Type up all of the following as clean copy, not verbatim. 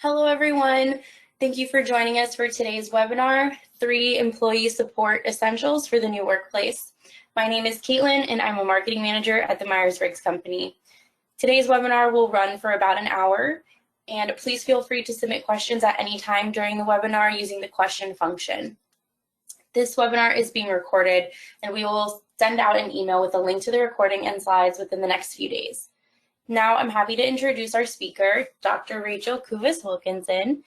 Hello, everyone. Thank you for joining us for today's webinar, 3 Employee Support Essentials for the New Workplace. My name is Caitlin, and I'm a marketing manager at the Myers-Briggs company. Today's webinar will run for about an hour, and please feel free to submit questions at any time during the webinar using the question function. This webinar is being recorded, and we will send out an email with a link to the recording and slides within the next few days. Now I'm happy to introduce our speaker, Dr. Rachel Kuvis-Wilkinson.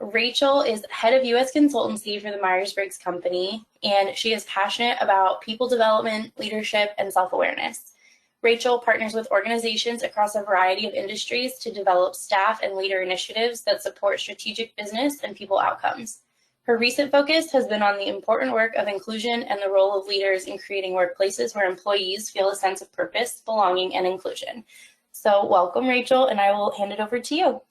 Rachel is head of U.S. consultancy for the Myers-Briggs company, and she is passionate about people development, leadership, and self-awareness. Rachel partners with organizations across a variety of industries to develop staff and leader initiatives that support strategic business and people outcomes. Her recent focus has been on the important work of inclusion and the role of leaders in creating workplaces where employees feel a sense of purpose, belonging, and inclusion. So welcome, Rachel, and I will hand it over to you.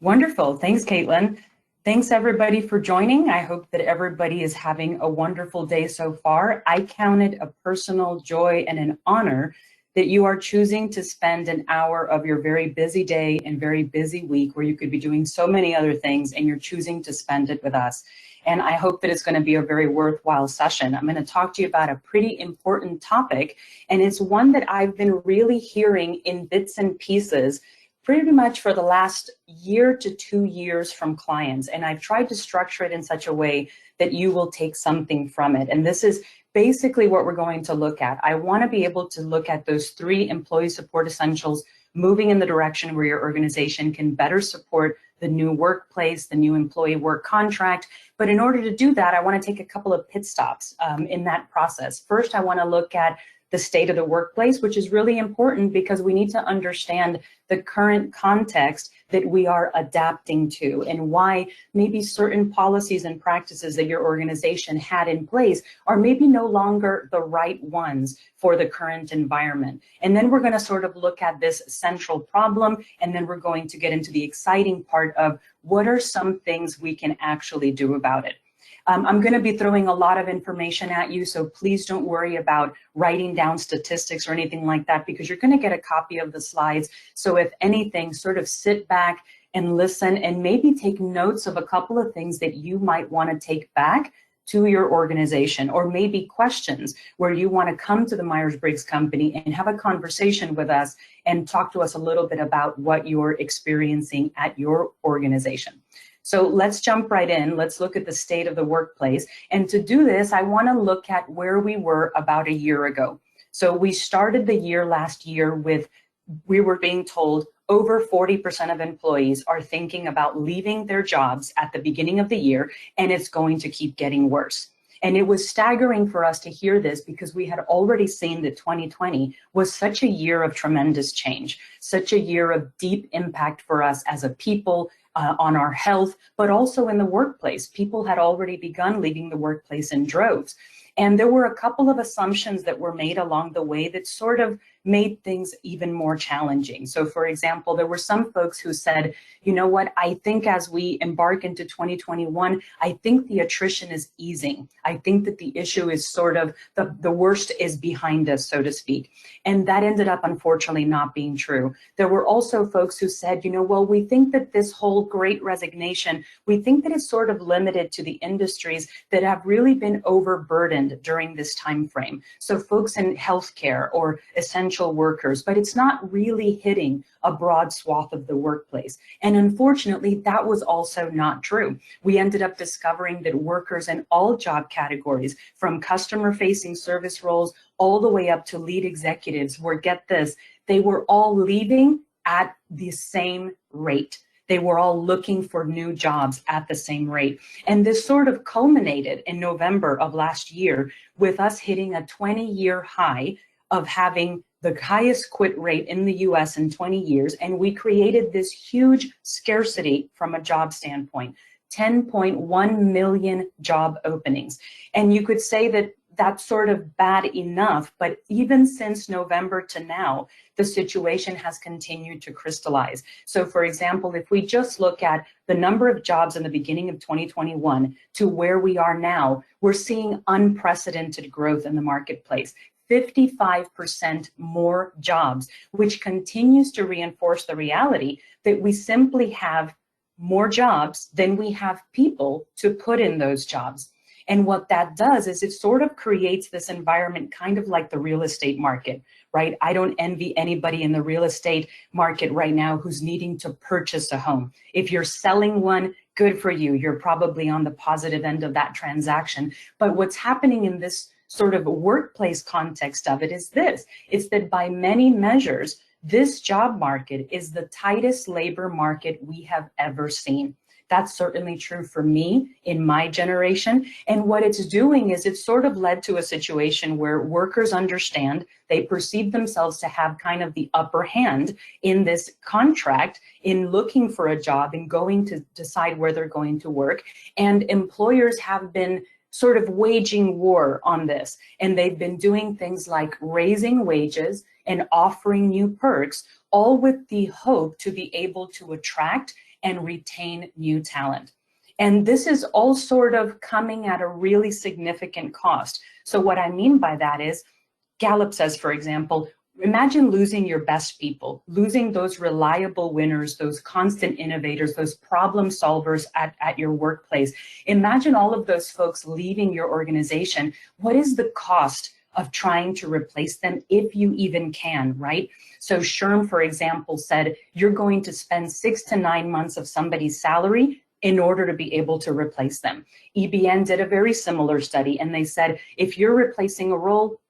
Wonderful. Thanks, Caitlin. Thanks, everybody, for joining. I hope that everybody is having a wonderful day so far. I count it a personal joy and an honor that you are choosing to spend an hour of your very busy day and very busy week where you could be doing so many other things, and you're choosing to spend it with us. And I hope that it's going to be a very worthwhile session. I'm going to talk to you about a pretty important topic, and it's one that I've been really hearing in bits and pieces pretty much for the last year to 2 years from clients. And I've tried to structure it in such a way that you will take something from it. And this is basically what we're going to look at. I want to be able to look at those 3 employee support essentials moving in the direction where your organization can better support the new workplace, the new employee work contract. But in order to do that, I want to take a couple of pit stops in that process. First, I want to look at the state of the workplace, which is really important because we need to understand the current context that we are adapting to and why maybe certain policies and practices that your organization had in place are maybe no longer the right ones for the current environment. And then we're going to sort of look at this central problem, and then we're going to get into the exciting part of what are some things we can actually do about it. I'm going to be throwing a lot of information at you, so please don't worry about writing down statistics or anything like that, because you're going to get a copy of the slides. So if anything, sort of sit back and listen and maybe take notes of a couple of things that you might want to take back to your organization, or maybe questions where you want to come to the Myers-Briggs company and have a conversation with us and talk to us a little bit about what you're experiencing at your organization. So let's jump right in. Let's look at the state of the workplace. And to do this, I want to look at where we were about a year ago. So we started the year last year with, we were being told over 40% of employees are thinking about leaving their jobs at the beginning of the year, and it's going to keep getting worse. And it was staggering for us to hear this because we had already seen that 2020 was such a year of tremendous change, such a year of deep impact for us as a people, on our health, but also in the workplace. People had already begun leaving the workplace in droves. And there were a couple of assumptions that were made along the way that sort of made things even more challenging. So for example, there were some folks who said, you know what, I think as we embark into 2021, I think the attrition is easing. I think that the issue is sort of, the worst is behind us, so to speak. And that ended up unfortunately not being true. There were also folks who said, you know, well, we think that this whole great resignation, we think that it's sort of limited to the industries that have really been overburdened during this time frame. So folks in healthcare or essential workers, but it's not really hitting a broad swath of the workplace. And unfortunately, that was also not true. We ended up discovering that workers in all job categories, from customer-facing service roles all the way up to lead executives, were, get this, they were all leaving at the same rate. They were all looking for new jobs at the same rate. And this sort of culminated in November of last year with us hitting a 20-year high of having the highest quit rate in the US in 20 years. And we created this huge scarcity from a job standpoint, 10.1 million job openings. And you could say that that's sort of bad enough, but even since November to now, the situation has continued to crystallize. So for example, if we just look at the number of jobs in the beginning of 2021 to where we are now, we're seeing unprecedented growth in the marketplace. 55% more jobs, which continues to reinforce the reality that we simply have more jobs than we have people to put in those jobs. And what that does is it sort of creates this environment kind of like the real estate market, right? I don't envy anybody in the real estate market right now who's needing to purchase a home. If you're selling one, good for you. You're probably on the positive end of that transaction. But what's happening in this sort of workplace context of it is this. It's that by many measures, this job market is the tightest labor market we have ever seen. That's certainly true for me in my generation. And what it's doing is it's sort of led to a situation where workers understand they perceive themselves to have kind of the upper hand in this contract in looking for a job and going to decide where they're going to work. And employers have been sort of waging war on this. And they've been doing things like raising wages and offering new perks, all with the hope to be able to attract and retain new talent. And this is all sort of coming at a really significant cost. So what I mean by that is, Gallup says, for example, imagine losing your best people, losing those reliable winners, those constant innovators, those problem solvers at your workplace. Imagine all of those folks leaving your organization. What is the cost of trying to replace them if you even can, right? So SHRM, for example, said you're going to spend 6 to 9 months of somebody's salary in order to be able to replace them. EBN did a very similar study, and they said if you're replacing a role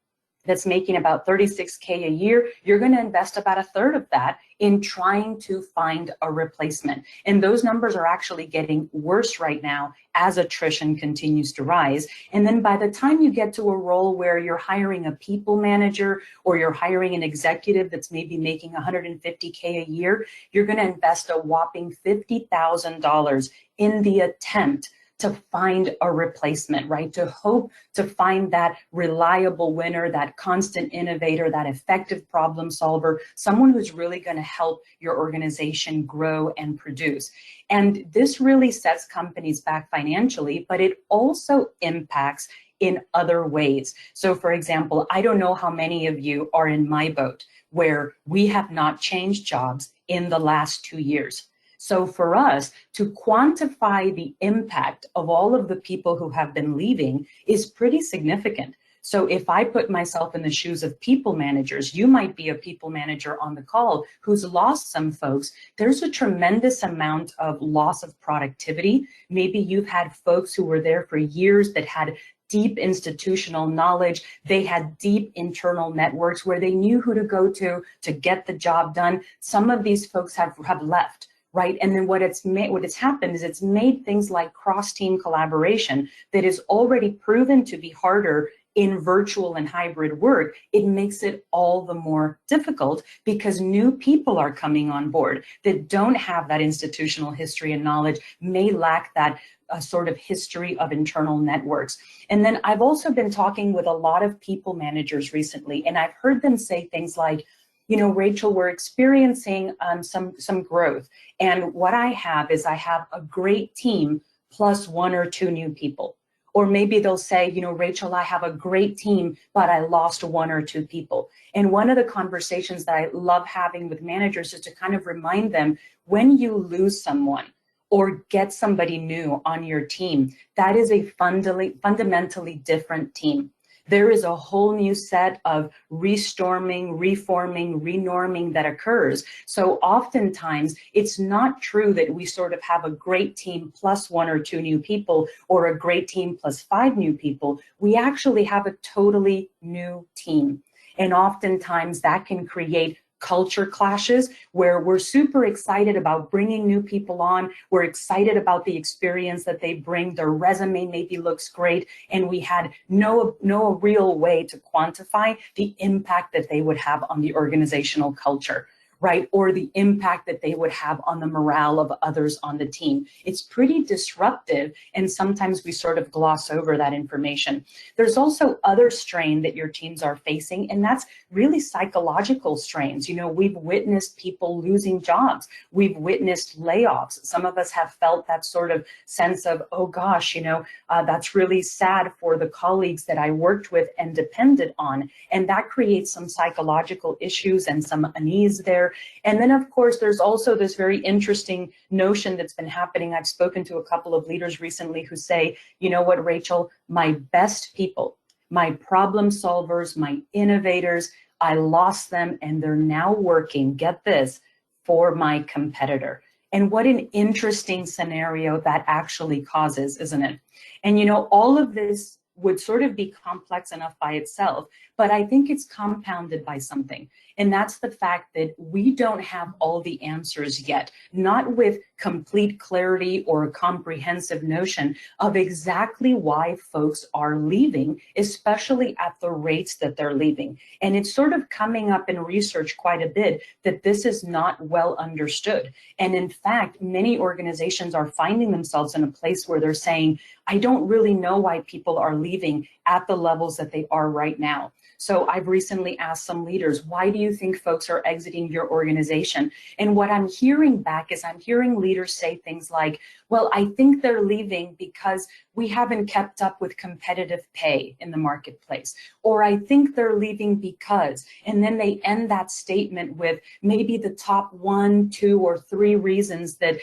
that's making about $36K a year, you're going to invest about a third of that in trying to find a replacement. And those numbers are actually getting worse right now as attrition continues to rise. And then by the time you get to a role where you're hiring a people manager or you're hiring an executive that's maybe making $150K a year, you're going to invest a whopping $50,000 in the attempt to find a replacement, right? To hope to find that reliable winner, that constant innovator, that effective problem solver, someone who's really going to help your organization grow and produce. And this really sets companies back financially, but it also impacts in other ways. So for example, I don't know how many of you are in my boat where we have not changed jobs in the last 2 years. So for us to quantify the impact of all of the people who have been leaving is pretty significant. So if I put myself in the shoes of people managers, you might be a people manager on the call who's lost some folks. There's a tremendous amount of loss of productivity. Maybe you've had folks who were there for years that had deep institutional knowledge. They had deep internal networks where they knew who to go to get the job done. Some of these folks have left. Right. And then what it's happened is it's made things like cross-team collaboration that is already proven to be harder in virtual and hybrid work. It makes it all the more difficult because new people are coming on board that don't have that institutional history and knowledge, may lack that sort of history of internal networks. And then I've also been talking with a lot of people managers recently, and I've heard them say things like, you know, Rachel, we're experiencing some growth. And what I have is I have a great team plus 1 or 2 new people. Or maybe they'll say, you know, Rachel, I have a great team, but I lost 1 or 2 people. And one of the conversations that I love having with managers is to kind of remind them, when you lose someone or get somebody new on your team, that is a fundamentally different team. There is a whole new set of restorming, reforming, renorming that occurs. So oftentimes it's not true that we sort of have a great team plus 1 or 2 new people or a great team plus 5 new people. We actually have a totally new team. And oftentimes that can create culture clashes where we're super excited about bringing new people on. We're excited about the experience that they bring. Their resume maybe looks great, and we had no real way to quantify the impact that they would have on the organizational culture, right? Or the impact that they would have on the morale of others on the team. It's pretty disruptive, and sometimes we sort of gloss over that information. There's also other strain that your teams are facing, and that's really psychological strains. You know, we've witnessed people losing jobs. We've witnessed layoffs. Some of us have felt that sort of sense of, oh gosh, you know, that's really sad for the colleagues that I worked with and depended on. And that creates some psychological issues and some unease there. And then, of course, there's also this very interesting notion that's been happening. I've spoken to a couple of leaders recently who say, you know what, Rachel, my best people, my problem solvers, my innovators, I lost them and they're now working, get this, for my competitor. And what an interesting scenario that actually causes, isn't it? And you know, all of this would sort of be complex enough by itself, but I think it's compounded by something. And that's the fact that we don't have all the answers yet, not with complete clarity or a comprehensive notion of exactly why folks are leaving, especially at the rates that they're leaving. And it's sort of coming up in research quite a bit that this is not well understood. And in fact, many organizations are finding themselves in a place where they're saying, I don't really know why people are leaving at the levels that they are right now. So I've recently asked some leaders, why do you think folks are exiting your organization? And what I'm hearing back is I'm hearing leaders say things like, well, I think they're leaving because we haven't kept up with competitive pay in the marketplace. Or I think they're leaving because, and then they end that statement with maybe the top 1, 2, or 3 reasons that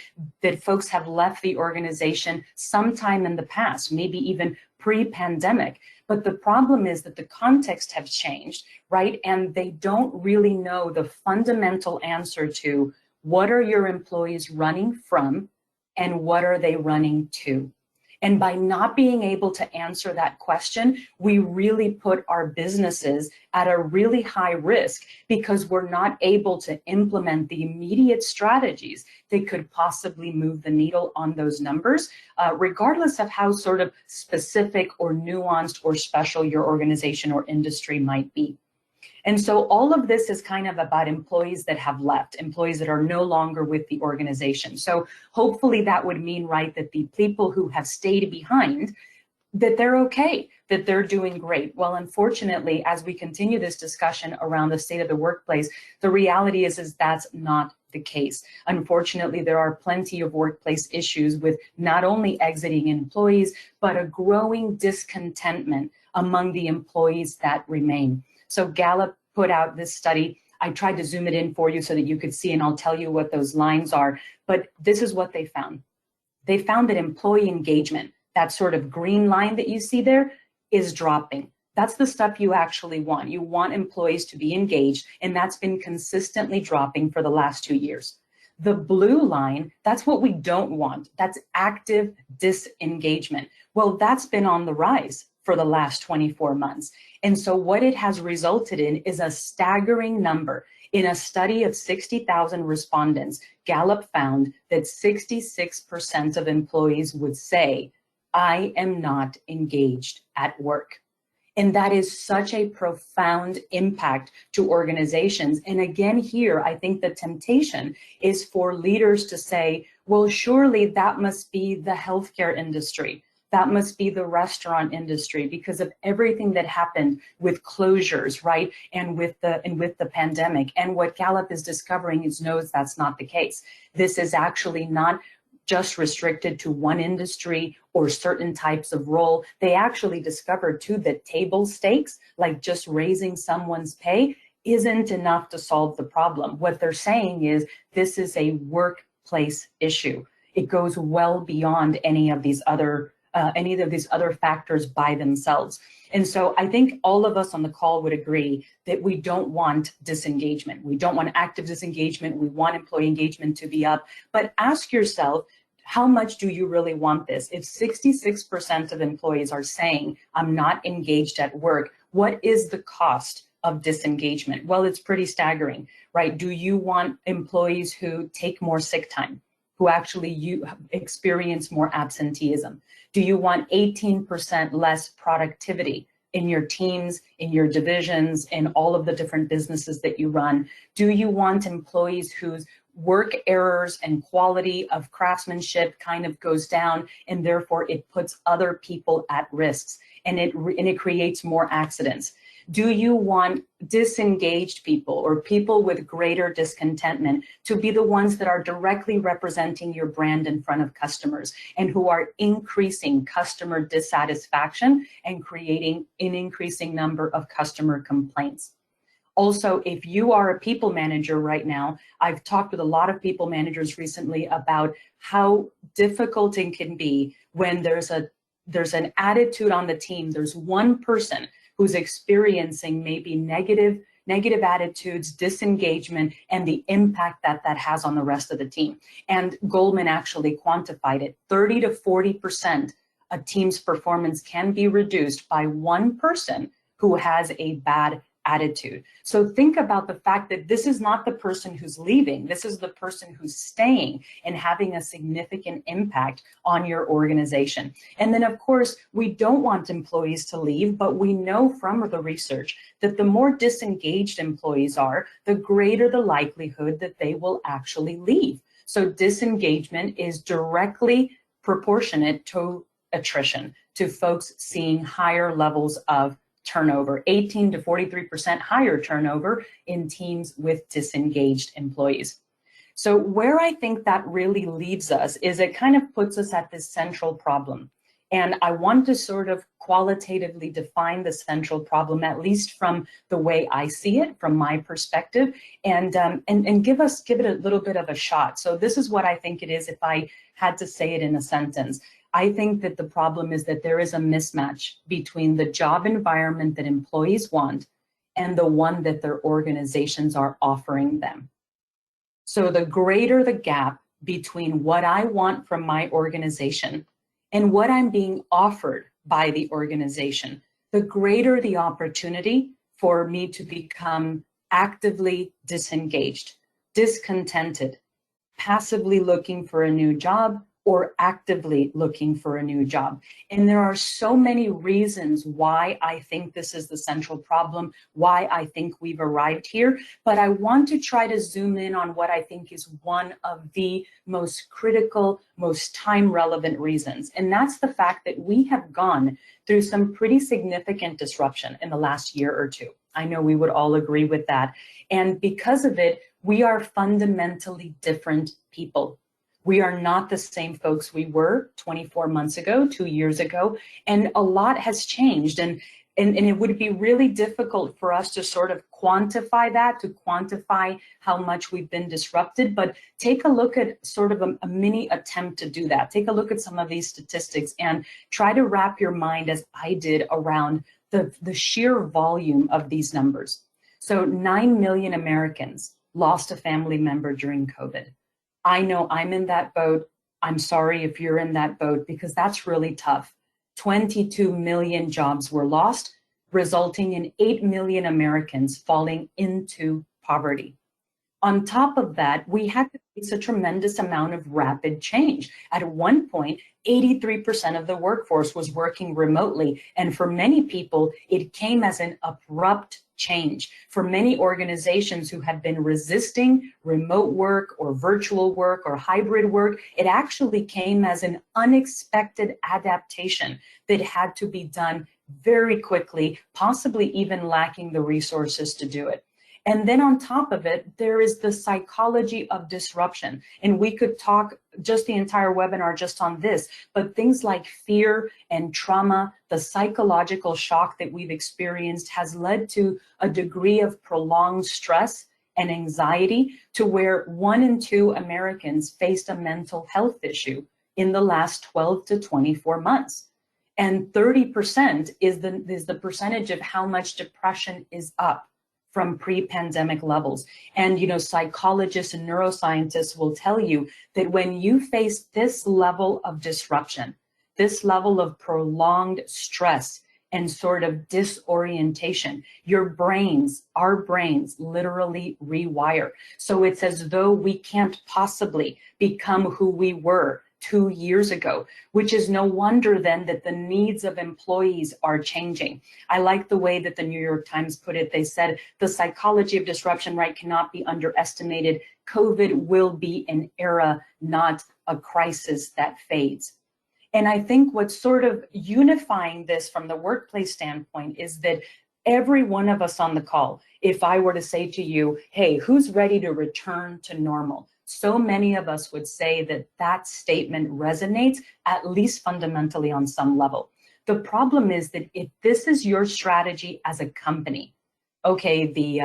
folks have left the organization sometime in the past, maybe even pre-pandemic. But the problem is that the context has changed, right? And they don't really know the fundamental answer to what are your employees running from and what are they running to? And by not being able to answer that question, we really put our businesses at a really high risk because we're not able to implement the immediate strategies that could possibly move the needle on those numbers, regardless of how sort of specific or nuanced or special your organization or industry might be. And so all of this is kind of about employees that have left, employees that are no longer with the organization. So hopefully that would mean, right, that the people who have stayed behind, that they're okay, that they're doing great. Well, unfortunately, as we continue this discussion around the state of the workplace, the reality is that's not the case. Unfortunately, there are plenty of workplace issues with not only exiting employees, but a growing discontentment among the employees that remain. So Gallup put out this study. I tried to zoom it in for you so that you could see, and I'll tell you what those lines are. But this is what they found. They found that employee engagement, that sort of green line that you see there, is dropping. That's the stuff you actually want. You want employees to be engaged, and that's been consistently dropping for the last 2 years. The blue line, that's what we don't want. That's active disengagement. Well, that's been on the rise for the last 24 months. And so what it has resulted in is a staggering number. In a study of 60,000 respondents, Gallup found that 66% of employees would say, I am not engaged at work. And that is such a profound impact to organizations. And again, here, I think the temptation is for leaders to say, well, surely that must be the healthcare industry. That must be the restaurant industry because of everything that happened with closures, right? And with the pandemic. And what Gallup is discovering is knows that's not the case. This is actually not just restricted to one industry or certain types of role. They actually discovered too that table stakes, like just raising someone's pay, isn't enough to solve the problem. What they're saying is this is a workplace issue. It goes well beyond any of these other factors by themselves. And so I think all of us on the call would agree that we don't want disengagement. We don't want active disengagement. We want employee engagement to be up. But ask yourself, how much do you really want this? If 66% of employees are saying, I'm not engaged at work, what is the cost of disengagement? Well, it's pretty staggering, right? Do you want employees who take more sick time, who actually experience more absenteeism? Do you want 18% less productivity in your teams, in your divisions, in all of the different businesses that you run? Do you want employees whose work errors and quality of craftsmanship kind of goes down, and therefore it puts other people at risks, and it creates more accidents? Do you want disengaged people or people with greater discontentment to be the ones that are directly representing your brand in front of customers and who are increasing customer dissatisfaction and creating an increasing number of customer complaints? Also, if you are a people manager right now, I've talked with a lot of people managers recently about how difficult it can be when there's an attitude on the team. There's one person who's experiencing maybe negative attitudes, disengagement, and the impact that that has on the rest of the team. And Goldman actually quantified it. 30 to 40% a team's performance can be reduced by one person who has a bad attitude. So think about the fact that this is not the person who's leaving, this is the person who's staying and having a significant impact on your organization. And then of course, we don't want employees to leave, but we know from the research that the more disengaged employees are, the greater the likelihood that they will actually leave. So disengagement is directly proportionate to attrition, to folks seeing higher levels of turnover, 18 to 43% higher turnover in teams with disengaged employees. So where I think that really leaves us is it kind of puts us at this central problem. And I want to sort of qualitatively define the central problem, at least from the way I see it, from my perspective, and give it a little bit of a shot. So this is what I think it is if I had to say it in a sentence. I think that the problem is that there is a mismatch between the job environment that employees want and the one that their organizations are offering them. So the greater the gap between what I want from my organization and what I'm being offered by the organization, the greater the opportunity for me to become actively disengaged, discontented, passively looking for a new job, or actively looking for a new job. And there are so many reasons why I think this is the central problem, why I think we've arrived here, but I want to try to zoom in on what I think is one of the most critical, most time-relevant reasons. And that's the fact that we have gone through some pretty significant disruption in the last year or two. I know we would all agree with that. And because of it, we are fundamentally different people. We are not the same folks we were 24 months ago, 2 years ago, and a lot has changed. And it would be really difficult for us to sort of quantify that, to quantify how much we've been disrupted, but take a look at sort of a mini attempt to do that. Take a look at some of these statistics and try to wrap your mind, as I did, around the sheer volume of these numbers. So 9 million Americans lost a family member during COVID. I know I'm in that boat. I'm sorry if you're in that boat, because that's really tough. 22 million jobs were lost, resulting in 8 million Americans falling into poverty. On top of that, we had to face a tremendous amount of rapid change. At one point, 83% of the workforce was working remotely. And for many people, it came as an abrupt change. For many organizations who had been resisting remote work or virtual work or hybrid work, it actually came as an unexpected adaptation that had to be done very quickly, possibly even lacking the resources to do it. And then on top of it, there is the psychology of disruption. And we could talk just the entire webinar just on this, but things like fear and trauma, the psychological shock that we've experienced has led to a degree of prolonged stress and anxiety to where 1 in 2 Americans faced a mental health issue in the last 12 to 24 months. And 30% is the percentage of how much depression is up from pre-pandemic levels. And psychologists and neuroscientists will tell you that when you face this level of disruption, this level of prolonged stress and sort of disorientation, our brains literally rewire. So it's as though we can't possibly become who we were 2 years ago, which is no wonder then that the needs of employees are changing. I like the way that the New York Times put it. They said the psychology of disruption, right, cannot be underestimated. COVID will be an era, not a crisis that fades. And I think what's sort of unifying this from the workplace standpoint is that every one of us on the call, if I were to say to you, hey, who's ready to return to normal? So many of us would say that that statement resonates, at least fundamentally on some level. The problem is that if this is your strategy as a company, okay, the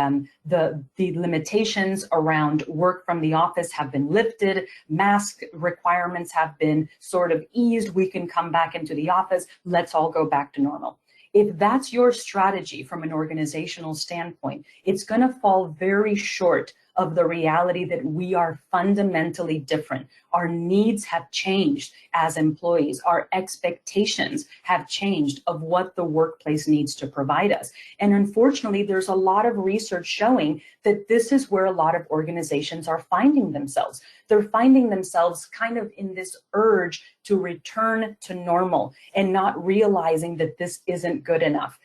limitations around work from the office have been lifted, mask requirements have been sort of eased, we can come back into the office, let's all go back to normal. If that's your strategy from an organizational standpoint, it's going to fall very short of the reality that we are fundamentally different. Our needs have changed as employees. Our expectations have changed of what the workplace needs to provide us. And unfortunately, there's a lot of research showing that this is where a lot of organizations are finding themselves. They're finding themselves kind of in this urge to return to normal and not realizing that this isn't good enough.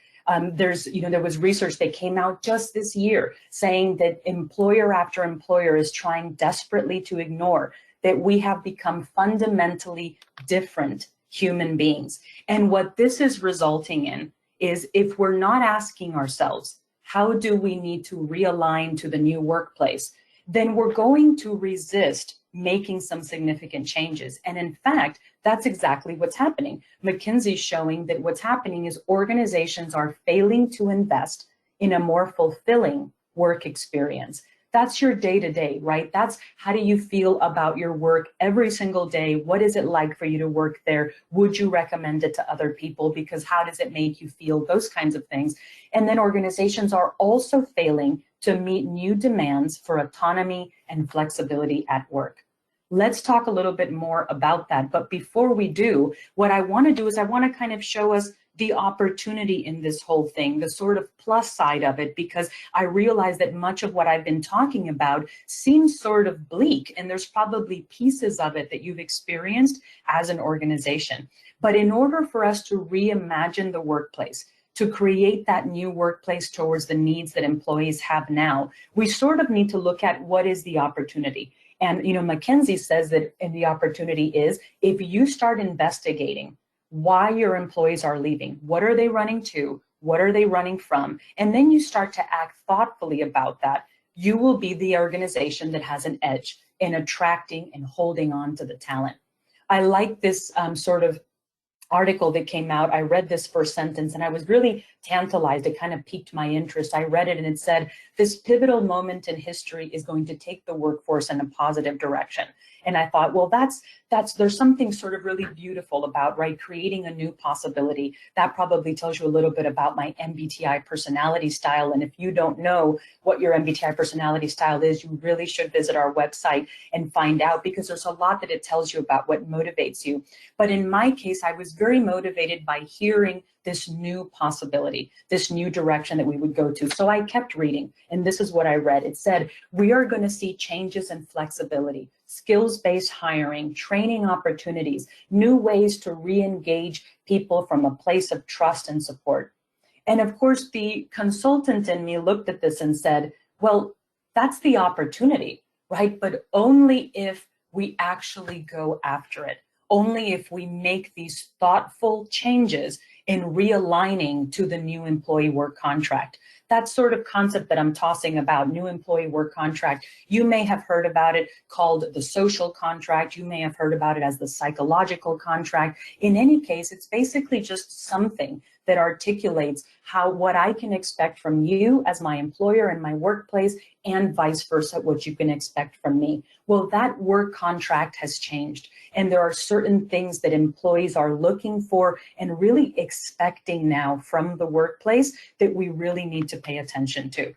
There was research that came out just this year saying that employer after employer is trying desperately to ignore that we have become fundamentally different human beings. And what this is resulting in is if we're not asking ourselves, how do we need to realign to the new workplace, then we're going to resist making some significant changes. And in fact, that's exactly what's happening. McKinsey's showing that what's happening is organizations are failing to invest in a more fulfilling work experience. That's your day-to-day, right? That's how do you feel about your work every single day? What is it like for you to work there? Would you recommend it to other people? Because how does it make you feel? Those kinds of things. And then organizations are also failing to meet new demands for autonomy and flexibility at work. Let's talk a little bit more about that. But before we do, what I want to do is I want to kind of show us the opportunity in this whole thing, the sort of plus side of it, because I realize that much of what I've been talking about seems sort of bleak, and there's probably pieces of it that you've experienced as an organization. But in order for us to reimagine the workplace, to create that new workplace towards the needs that employees have now, we sort of need to look at what is the opportunity. And, McKinsey says that the opportunity is if you start investigating why your employees are leaving, what are they running to, what are they running from, and then you start to act thoughtfully about that, you will be the organization that has an edge in attracting and holding on to the talent. I like this sort of article that came out. I read this first sentence and I was really tantalized. It kind of piqued my interest. I read it and it said, this pivotal moment in history is going to take the workforce in a positive direction. And I thought, well, there's something sort of really beautiful about, right, creating a new possibility. That probably tells you a little bit about my MBTI personality style. And if you don't know what your MBTI personality style is, you really should visit our website and find out, because there's a lot that it tells you about what motivates you. But in my case, I was very motivated by hearing this new possibility, this new direction that we would go to. So I kept reading, and this is what I read. It said, we are going to see changes in flexibility, skills-based hiring, training opportunities, new ways to re-engage people from a place of trust and support. And of course, the consultant in me looked at this and said, well, that's the opportunity, right? But only if we actually go after it. Only if we make these thoughtful changes in realigning to the new employee work contract. That sort of concept that I'm tossing about, new employee work contract, you may have heard about it called the social contract. You may have heard about it as the psychological contract. In any case, it's basically just something that articulates what I can expect from you as my employer in my workplace, and vice versa, what you can expect from me. Well, that work contract has changed, and there are certain things that employees are looking for and really expecting now from the workplace that we really need to pay attention to.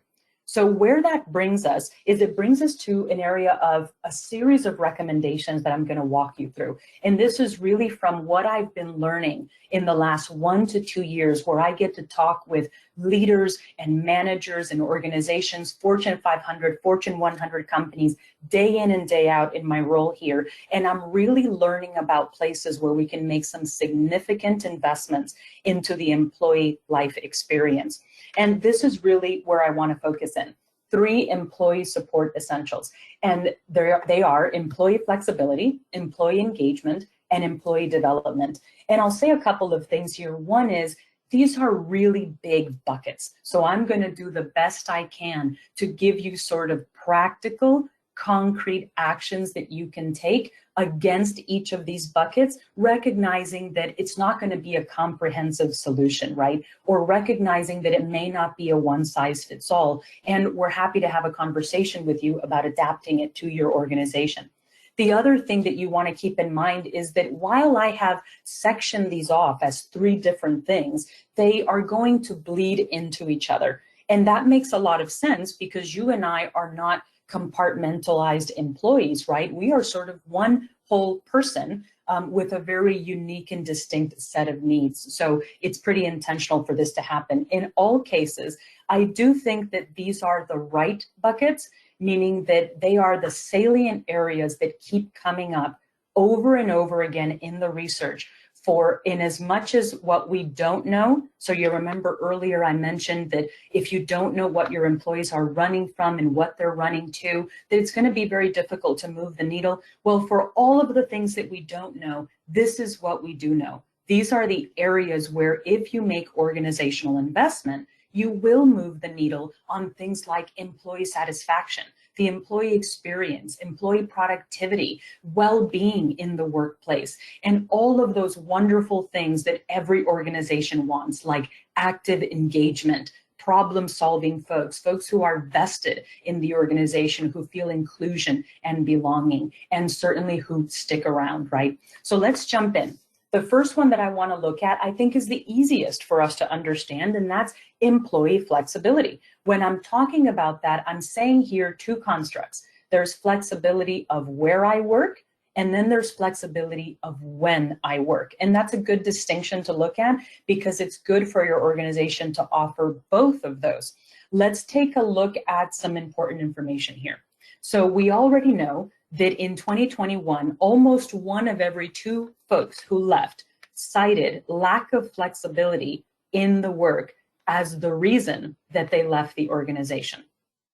So where that brings us is it brings us to an area of a series of recommendations that I'm going to walk you through. And this is really from what I've been learning in the last 1 to 2 years, where I get to talk with leaders and managers and organizations, Fortune 500, Fortune 100 companies, day in and day out in my role here. And I'm really learning about places where we can make some significant investments into the employee life experience. And this is really where I want to focus in. 3 employee support essentials. And they are employee flexibility, employee engagement, and employee development. And I'll say a couple of things here. One is, these are really big buckets. So I'm going to do the best I can to give you sort of practical, concrete actions that you can take against each of these buckets, recognizing that it's not going to be a comprehensive solution, right? Or recognizing that it may not be a one-size-fits-all. And we're happy to have a conversation with you about adapting it to your organization. The other thing that you want to keep in mind is that while I have sectioned these off as 3 different things, they are going to bleed into each other. And that makes a lot of sense because you and I are not compartmentalized employees, right? We are sort of one whole person with a very unique and distinct set of needs. So it's pretty intentional for this to happen. In all cases, I do think that these are the right buckets, meaning that they are the salient areas that keep coming up over and over again in the research. For in as much as what we don't know, so you remember earlier I mentioned that if you don't know what your employees are running from and what they're running to, that it's going to be very difficult to move the needle. Well, for all of the things that we don't know, this is what we do know. These are the areas where if you make organizational investment, you will move the needle on things like employee satisfaction, the employee experience, employee productivity, well-being in the workplace, and all of those wonderful things that every organization wants, like active engagement, problem-solving folks who are vested in the organization, who feel inclusion and belonging, and certainly who stick around, right? So let's jump in. The first one that I want to look at, I think, is the easiest for us to understand, and that's employee flexibility. When I'm talking about that, I'm saying here 2 constructs. There's flexibility of where I work, and then there's flexibility of when I work. And that's a good distinction to look at because it's good for your organization to offer both of those. Let's take a look at some important information here. So we already know that in 2021, almost 1 of every 2 folks who left cited lack of flexibility in the work as the reason that they left the organization.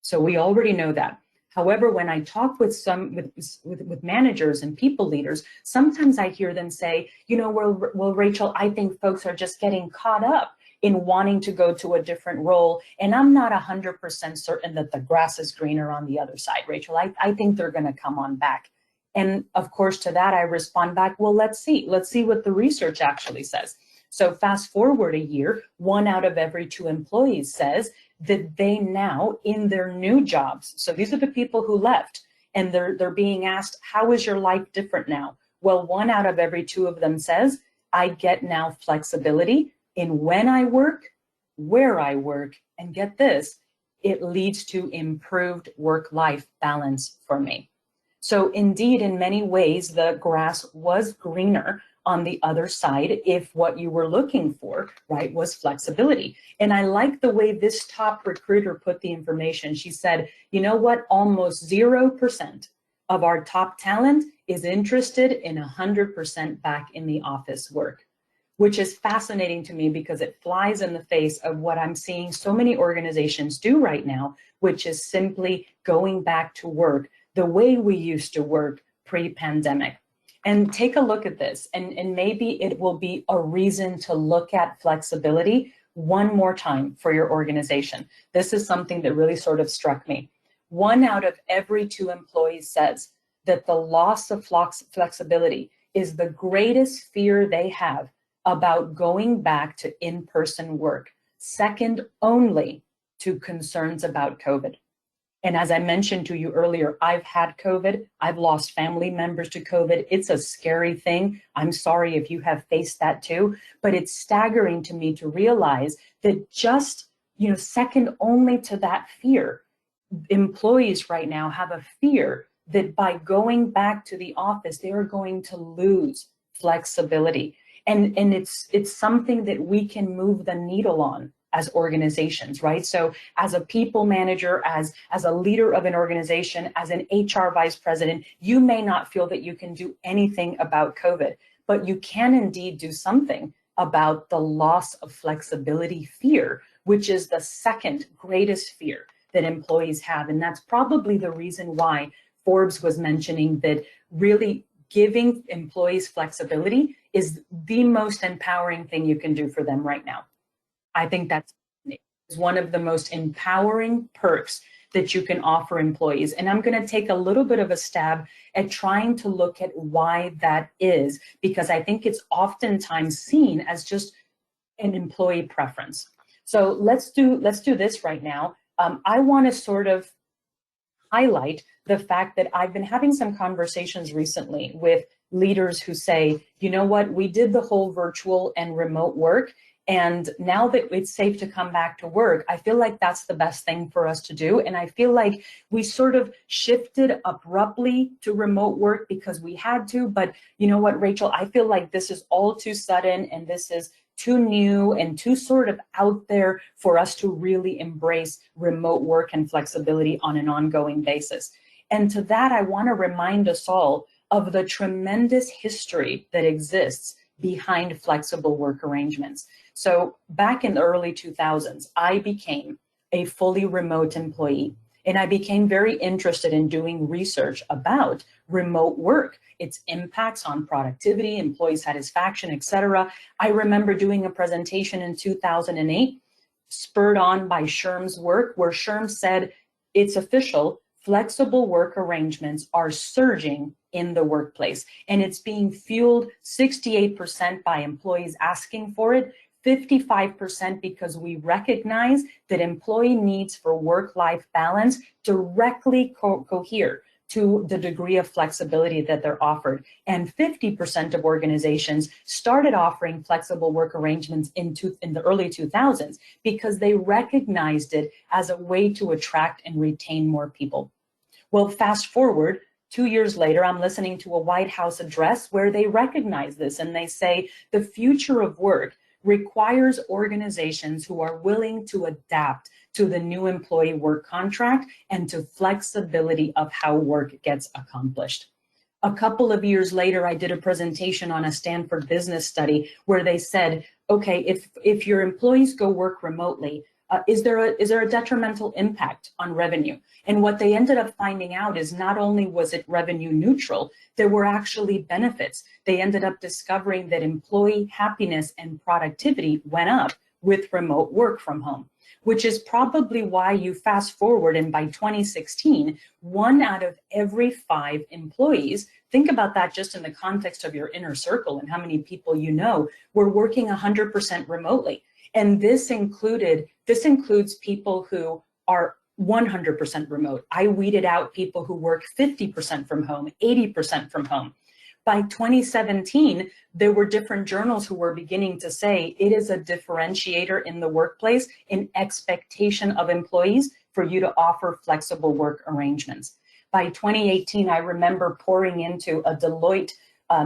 So we already know that. However, when I talk with managers and people leaders, sometimes I hear them say, you know, well, Rachel, I think folks are just getting caught up in wanting to go to a different role. And I'm not 100% certain that the grass is greener on the other side, Rachel. I think they're going to come on back. And of course, to that, I respond back, well, let's see what the research actually says. So fast forward a year, 1 out of every 2 employees says that they now, in their new jobs, so these are the people who left, and they're being asked, how is your life different now? Well, 1 out of every 2 of them says, I get now flexibility in when I work, where I work, and get this, it leads to improved work-life balance for me. So indeed, in many ways, the grass was greener on the other side if what you were looking for, right, was flexibility. And I like the way this top recruiter put the information. She said, you know what, almost 0% of our top talent is interested in 100% back in the office work, which is fascinating to me because it flies in the face of what I'm seeing so many organizations do right now, which is simply going back to work the way we used to work pre-pandemic. And take a look at this, and maybe it will be a reason to look at flexibility one more time for your organization. This is something that really sort of struck me. 1 out of every 2 employees says that the loss of flexibility is the greatest fear they have about going back to in-person work, second only to concerns about COVID. And as I mentioned to you earlier, I've had COVID. I've lost family members to COVID. It's a scary thing. I'm sorry if you have faced that too, but it's staggering to me to realize that just, second only to that fear, employees right now have a fear that by going back to the office, they are going to lose flexibility. And it's something that we can move the needle on as organizations, right? So as a people manager, as a leader of an organization, as an HR vice president, you may not feel that you can do anything about COVID, but you can indeed do something about the loss of flexibility fear, which is the second greatest fear that employees have. And that's probably the reason why Forbes was mentioning that really giving employees flexibility is the most empowering thing you can do for them right now. I think that's one of the most empowering perks that you can offer employees. And I'm going to take a little bit of a stab at trying to look at why that is, because I think it's oftentimes seen as just an employee preference. So let's do this right now. I want to sort of highlight the fact that I've been having some conversations recently with leaders who say, you know what, we did the whole virtual and remote work, and now that it's safe to come back to work, I feel like that's the best thing for us to do. And I feel like we sort of shifted abruptly to remote work because we had to. But you know what, Rachel, I feel like this is all too sudden, and this is too new and too sort of out there for us to really embrace remote work and flexibility on an ongoing basis. And to that, I want to remind us all of the tremendous history that exists behind flexible work arrangements. So back in the early 2000s, I became a fully remote employee, and I became very interested in doing research about remote work, its impacts on productivity, employee satisfaction, etc. I remember doing a presentation in 2008, spurred on by Sherm's work, where Sherm said, it's official, flexible work arrangements are surging in the workplace, and it's being fueled 68% by employees asking for it, 55% because we recognize that employee needs for work-life balance directly cohere to the degree of flexibility that they're offered. And 50% of organizations started offering flexible work arrangements in the early 2000s because they recognized it as a way to attract and retain more people. Well, fast forward 2 years later, I'm listening to a White House address where they recognize this, and they say the future of work requires organizations who are willing to adapt to the new employee work contract and to flexibility of how work gets accomplished. A couple of years later, I did a presentation on a Stanford business study where they said, okay, if your employees go work remotely, is there a detrimental impact on revenue? And what they ended up finding out is not only was it revenue neutral, there were actually benefits. They ended up discovering that employee happiness and productivity went up with remote work from home, which is probably why you fast forward and by 2016, 1 out of every 5 employees, think about that just in the context of your inner circle and how many people you know, were working 100% remotely. And this includes people who are 100% remote. I weeded out people who work 50% from home, 80% from home. By 2017, there were different journals who were beginning to say it is a differentiator in the workplace, an expectation of employees for you to offer flexible work arrangements. By 2018, I remember pouring into a Deloitte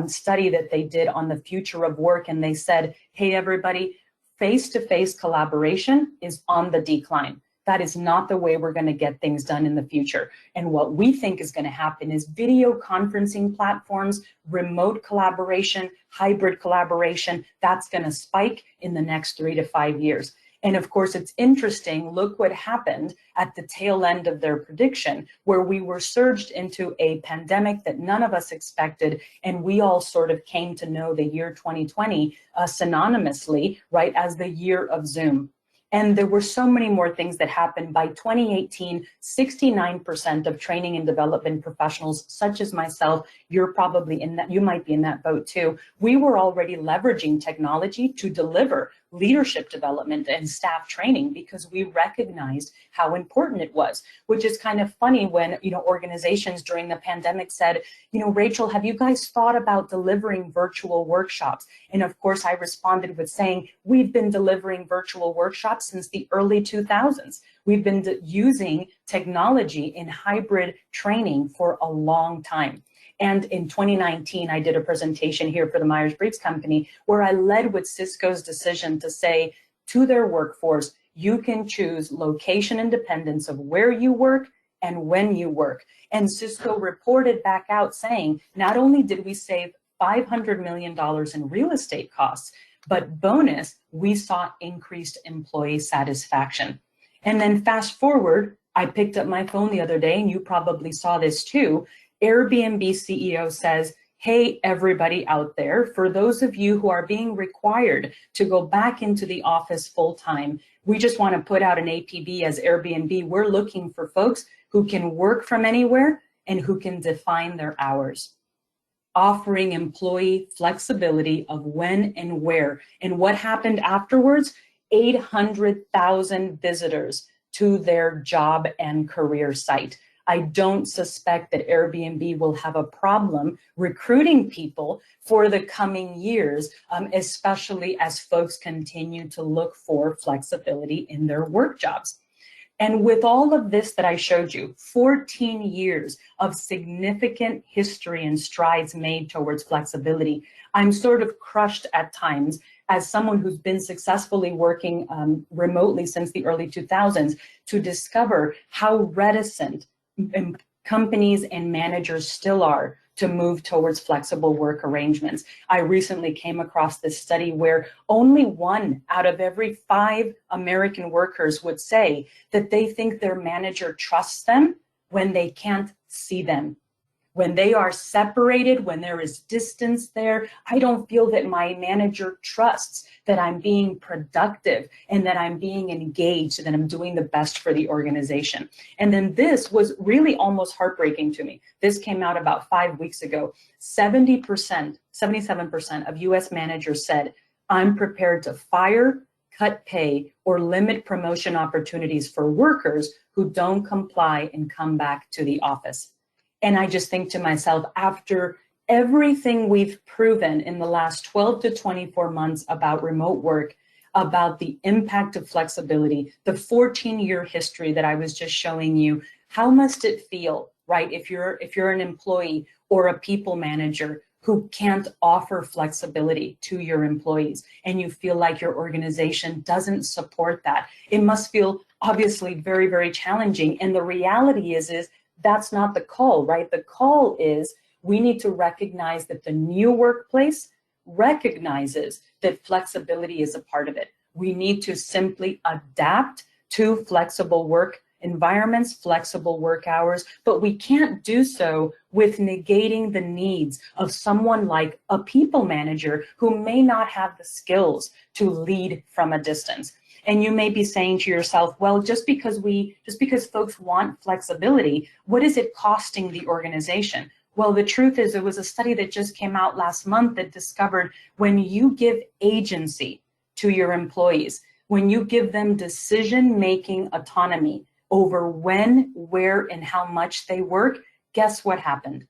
study that they did on the future of work, and they said, hey, everybody, face-to-face collaboration is on the decline. That is not the way we're going to get things done in the future. And what we think is going to happen is video conferencing platforms, remote collaboration, hybrid collaboration, that's going to spike in the next 3 to 5 years. And of course, it's interesting, look what happened at the tail end of their prediction, where we were surged into a pandemic that none of us expected, and we all sort of came to know the year 2020 synonymously, right, as the year of Zoom. And there were so many more things that happened. By 2018, 69% of training and development professionals, such as myself, you're probably in that, you might be in that boat too. We were already leveraging technology to deliver leadership development and staff training because we recognized how important it was, which is kind of funny when, organizations during the pandemic said, Rachel, have you guys thought about delivering virtual workshops? And of course, I responded with saying, we've been delivering virtual workshops since the early 2000s. We've been using technology in hybrid training for a long time. And in 2019, I did a presentation here for the Myers-Briggs company where I led with Cisco's decision to say to their workforce, you can choose location independence of where you work and when you work. And Cisco reported back out saying, not only did we save $500 million in real estate costs, but bonus, we saw increased employee satisfaction. And then fast forward, I picked up my phone the other day, and you probably saw this too. Airbnb CEO says, hey, everybody out there, for those of you who are being required to go back into the office full time, we just want to put out an APB as Airbnb. We're looking for folks who can work from anywhere and who can define their hours, offering employee flexibility of when and where. And what happened afterwards? 800,000 visitors to their job and career site. I don't suspect that Airbnb will have a problem recruiting people for the coming years, especially as folks continue to look for flexibility in their work jobs. And with all of this that I showed you, 14 years of significant history and strides made towards flexibility, I'm sort of crushed at times as someone who's been successfully working remotely since the early 2000s to discover how reticent companies and managers still are to move towards flexible work arrangements. I recently came across this study where only 1 out of every 5 American workers would say that they think their manager trusts them when they can't see them. When they are separated, when there is distance there, I don't feel that my manager trusts that I'm being productive and that I'm being engaged and that I'm doing the best for the organization. And then this was really almost heartbreaking to me. This came out about 5 weeks ago. 77% of US managers said, I'm prepared to fire, cut pay, or limit promotion opportunities for workers who don't comply and come back to the office. And I just think to myself, after everything we've proven in the last 12 to 24 months about remote work, about the impact of flexibility, the 14-year history that I was just showing you, how must it feel, right? If you're an employee or a people manager who can't offer flexibility to your employees and you feel like your organization doesn't support that, it must feel obviously very, very challenging. And the reality is that's not the call, right? The call is we need to recognize that the new workplace recognizes that flexibility is a part of it. We need to simply adapt to flexible work environments, flexible work hours, but we can't do so with negating the needs of someone like a people manager who may not have the skills to lead from a distance. And you may be saying to yourself, well, just because folks want flexibility, what is it costing the organization? Well, the truth is, there was a study that just came out last month that discovered when you give agency to your employees, when you give them decision-making autonomy over when, where, and how much they work, guess what happened?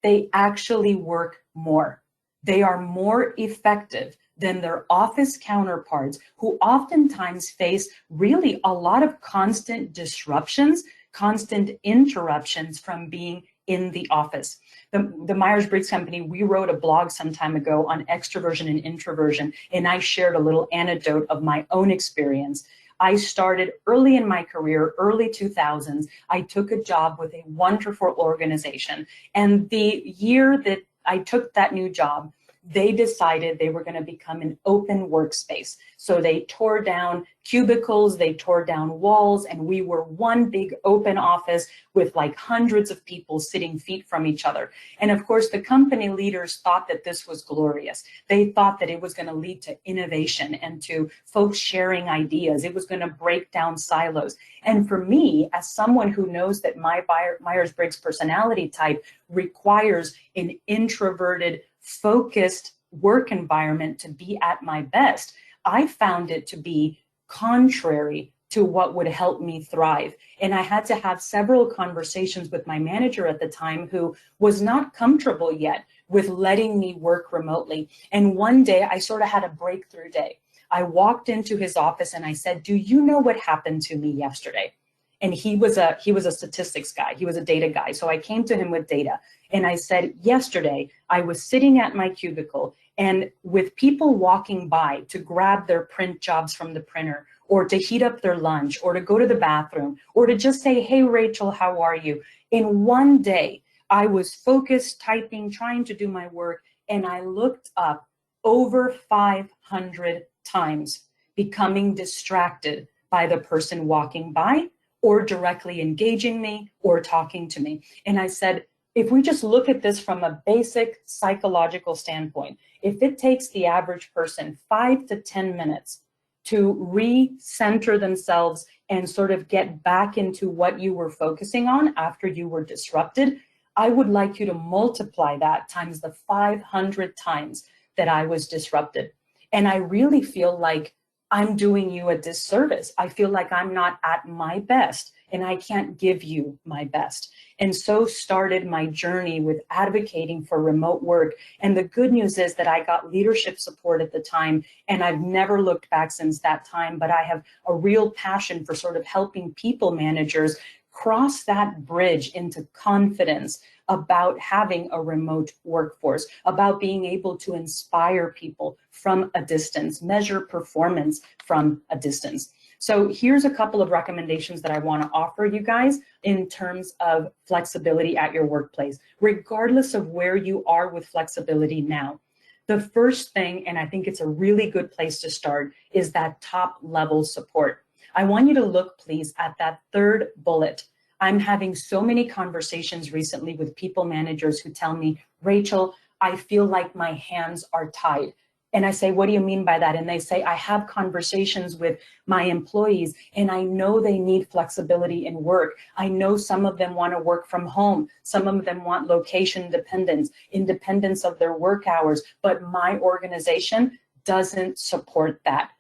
They actually work more. They are more effective than their office counterparts who oftentimes face really a lot of constant disruptions, constant interruptions from being in the office. The Myers-Briggs company, we wrote a blog some time ago on extroversion and introversion, and I shared a little anecdote of my own experience. I started early in my career, early 2000s. I took a job with a wonderful organization, and the year that I took that new job, they decided they were going to become an open workspace. So they tore down cubicles, they tore down walls, and we were one big open office with like hundreds of people sitting feet from each other. And of course, the company leaders thought that this was glorious. They thought that it was going to lead to innovation and to folks sharing ideas. It was going to break down silos. And for me, as someone who knows that my Myers-Briggs personality type requires an introverted, focused work environment to be at my best, I found it to be contrary to what would help me thrive. And I had to have several conversations with my manager at the time, who was not comfortable yet with letting me work remotely. And one day I sort of had a breakthrough day. I walked into his office and I said, "Do you know what happened to me yesterday?" And he was a statistics guy. He was a data guy. So I came to him with data and I said, "Yesterday I was sitting at my cubicle, and with people walking by to grab their print jobs from the printer, or to heat up their lunch, or to go to the bathroom, or to just say, 'Hey, Rachel, how are you?' In one day, I was focused, typing, trying to do my work, and I looked up over 500 times, becoming distracted by the person walking by, or directly engaging me, or talking to me." And I said, if we just look at this from a basic psychological standpoint, if it takes the average person 5 to 10 minutes to recenter themselves and sort of get back into what you were focusing on after you were disrupted, I would like you to multiply that times the 500 times that I was disrupted. And I really feel like I'm doing you a disservice. I feel like I'm not at my best and I can't give you my best. And so started my journey with advocating for remote work. And the good news is that I got leadership support at the time, and I've never looked back since that time, but I have a real passion for sort of helping people managers cross that bridge into confidence about having a remote workforce, about being able to inspire people from a distance, measure performance from a distance. So here's a couple of recommendations that I want to offer you guys in terms of flexibility at your workplace, regardless of where you are with flexibility now. The first thing, and I think it's a really good place to start, is that top level support. I want you to look, please, at that third bullet. I'm having so many conversations recently with people managers who tell me, "Rachel, I feel like my hands are tied." And I say, "What do you mean by that?" And they say, "I have conversations with my employees and I know they need flexibility in work. I know some of them want to work from home. Some of them want location independence, independence of their work hours, but my organization doesn't support that."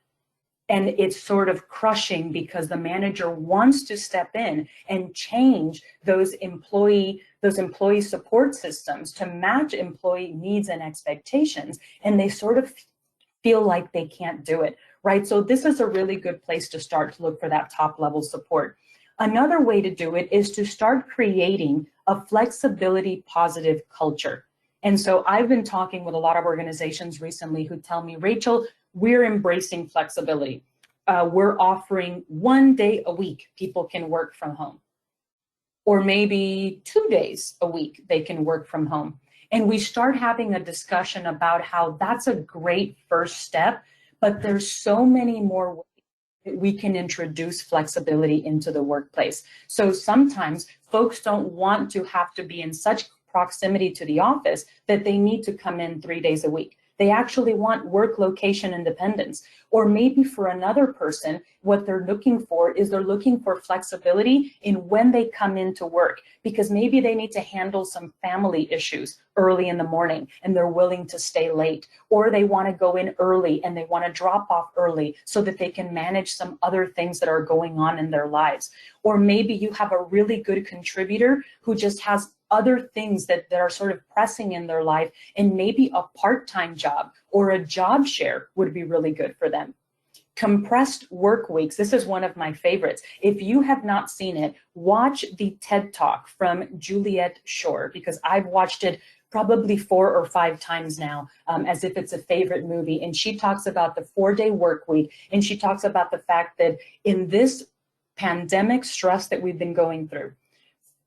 And it's sort of crushing because the manager wants to step in and change those employee support systems to match employee needs and expectations. And they sort of feel like they can't do it, right? So this is a really good place to start to look for that top level support. Another way to do it is to start creating a flexibility positive culture. And so I've been talking with a lot of organizations recently who tell me, "Rachel, we're embracing flexibility. We're offering 1 day a week people can work from home, or maybe 2 days a week they can work from home." And we start having a discussion about how that's a great first step, but there's so many more ways that we can introduce flexibility into the workplace. So sometimes folks don't want to have to be in such proximity to the office that they need to come in 3 days a week. They actually want work location independence. Or maybe for another person, what they're looking for is they're looking for flexibility in when they come into work, because maybe they need to handle some family issues early in the morning and they're willing to stay late, or they want to go in early and they want to drop off early so that they can manage some other things that are going on in their lives. Or maybe you have a really good contributor who just has other things that are sort of pressing in their life, and maybe a part-time job or a job share would be really good for them. Compressed work weeks. This is one of my favorites. If you have not seen it, watch the TED Talk from Juliet Shore, because I've watched it probably 4 or 5 times now, as if it's a favorite movie. And she talks about the 4-day work week. And she talks about the fact that in this pandemic stress that we've been going through,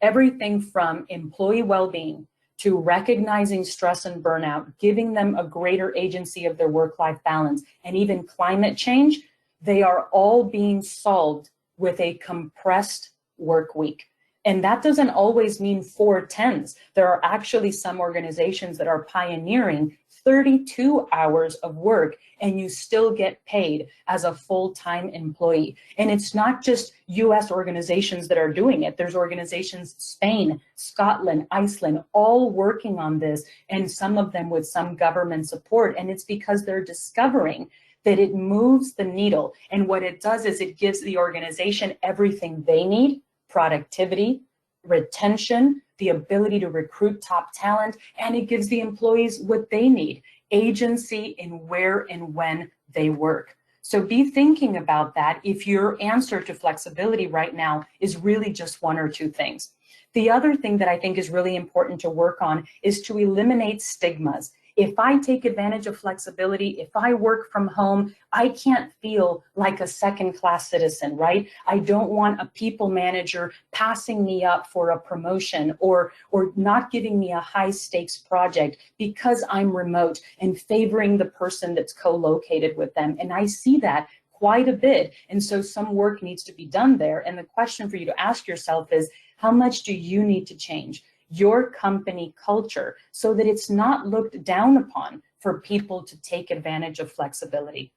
everything from employee well-being to recognizing stress and burnout, giving them a greater agency of their work-life balance, and even climate change, they are all being solved with a compressed work week. And that doesn't always mean 4 10s. There are actually some organizations that are pioneering 32 hours of work and you still get paid as a full-time employee. And it's not just US organizations that are doing it. There's organizations, Spain, Scotland, Iceland, all working on this, and some of them with some government support. And it's because they're discovering that it moves the needle. And what it does is it gives the organization everything they need: productivity, retention, the ability to recruit top talent, and it gives the employees what they need: agency in where and when they work. So be thinking about that if your answer to flexibility right now is really just one or two things. The other thing that I think is really important to work on is to eliminate stigmas. If I take advantage of flexibility, if I work from home, I can't feel like a second-class citizen, right? I don't want a people manager passing me up for a promotion or not giving me a high-stakes project because I'm remote and favoring the person that's co-located with them. And I see that quite a bit. And so some work needs to be done there. And the question for you to ask yourself is, how much do you need to change your company culture so that it's not looked down upon for people to take advantage of flexibility?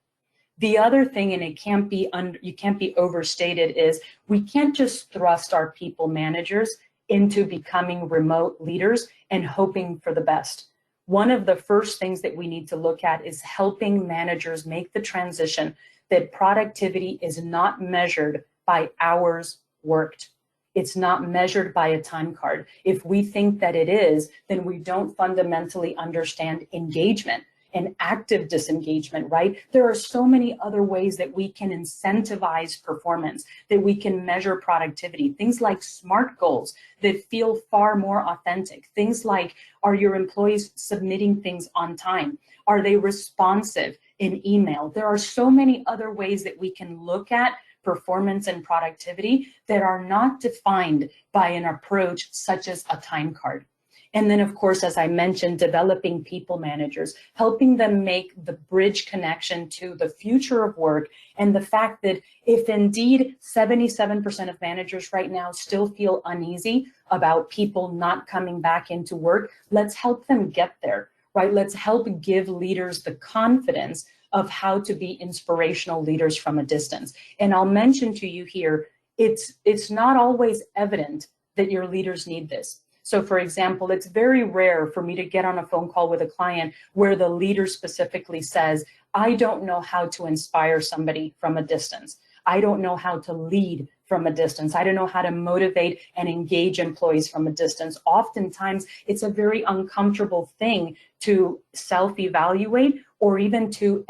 The other thing, and you can't be overstated, is we can't just thrust our people managers into becoming remote leaders and hoping for the best. One of the first things that we need to look at is helping managers make the transition that productivity is not measured by hours worked. It's not measured by a time card. If we think that it is, then we don't fundamentally understand engagement and active disengagement, right? There are so many other ways that we can incentivize performance, that we can measure productivity. Things like SMART goals that feel far more authentic. Things like, are your employees submitting things on time? Are they responsive in email? There are so many other ways that we can look at performance and productivity that are not defined by an approach such as a time card. And then, of course, as I mentioned, developing people managers, helping them make the bridge connection to the future of work, and the fact that if indeed 77% of managers right now still feel uneasy about people not coming back into work, let's help them get there, right? Let's help give leaders the confidence of how to be inspirational leaders from a distance. And I'll mention to you here, it's not always evident that your leaders need this. So for example, it's very rare for me to get on a phone call with a client where the leader specifically says, I don't know how to inspire somebody from a distance. I don't know how to lead from a distance. I don't know how to motivate and engage employees from a distance. Oftentimes, it's a very uncomfortable thing to self-evaluate or even to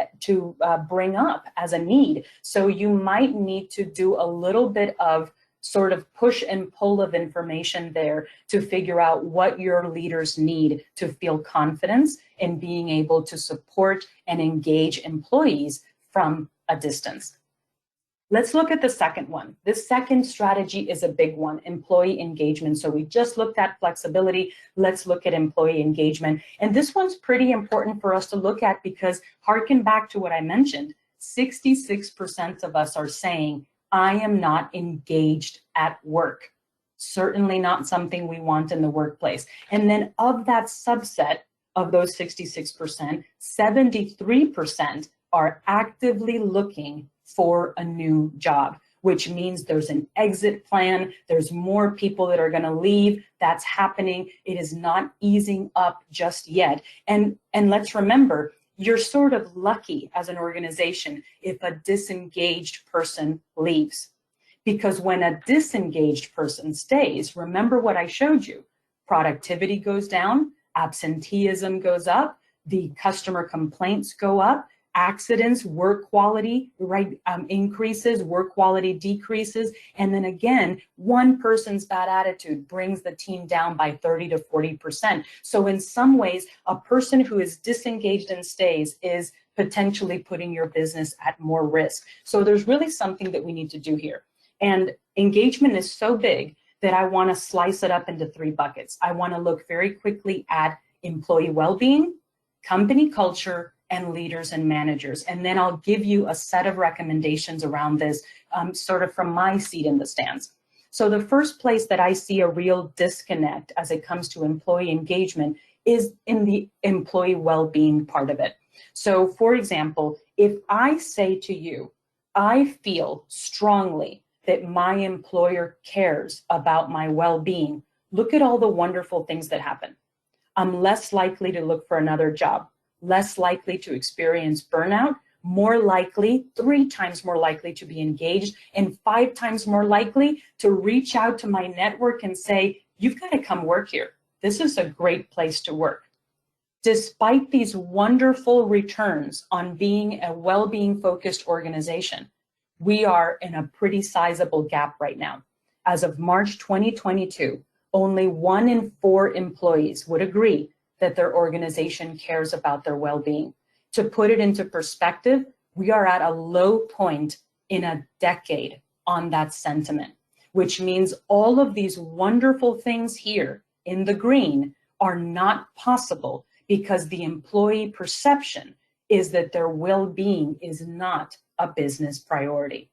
bring up as a need. So you might need to do a little bit of sort of push and pull of information there to figure out what your leaders need to feel confidence in being able to support and engage employees from a distance. Let's look at the second one. This second strategy is a big one: employee engagement. So we just looked at flexibility. Let's look at employee engagement. And this one's pretty important for us to look at because, harken back to what I mentioned, 66% of us are saying, I am not engaged at work. Certainly not something we want in the workplace. And then of that subset of those 66%, 73% are actively looking for a new job, which means there's an exit plan. There's more people that are going to leave. That's happening. It is not easing up just yet. And let's remember, you're sort of lucky as an organization if a disengaged person leaves. Because when a disengaged person stays, remember what I showed you. Productivity goes down, absenteeism goes up, the customer complaints go up, accidents, work quality, right, increases, work quality decreases, and then again, one person's bad attitude brings the team down by 30 to 40%. So in some ways, a person who is disengaged and stays is potentially putting your business at more risk. So there's really something that we need to do here. And engagement is so big that I want to slice it up into three buckets. I want to look very quickly at employee well-being, company culture, and leaders and managers. And then I'll give you a set of recommendations around this, sort of from my seat in the stands. So the first place that I see a real disconnect as it comes to employee engagement is in the employee well-being part of it. So for example, if I say to you, I feel strongly that my employer cares about my well-being, look at all the wonderful things that happen. I'm less likely to look for another job, less likely to experience burnout, more likely, 3 times more likely to be engaged, and 5 times more likely to reach out to my network and say, you've got to come work here. This is a great place to work. Despite these wonderful returns on being a well-being focused organization, we are in a pretty sizable gap right now. As of March 2022, only 1 in 4 employees would agree that their organization cares about their well-being. To put it into perspective, we are at a low point in a decade on that sentiment, which means all of these wonderful things here in the green are not possible because the employee perception is that their well-being is not a business priority.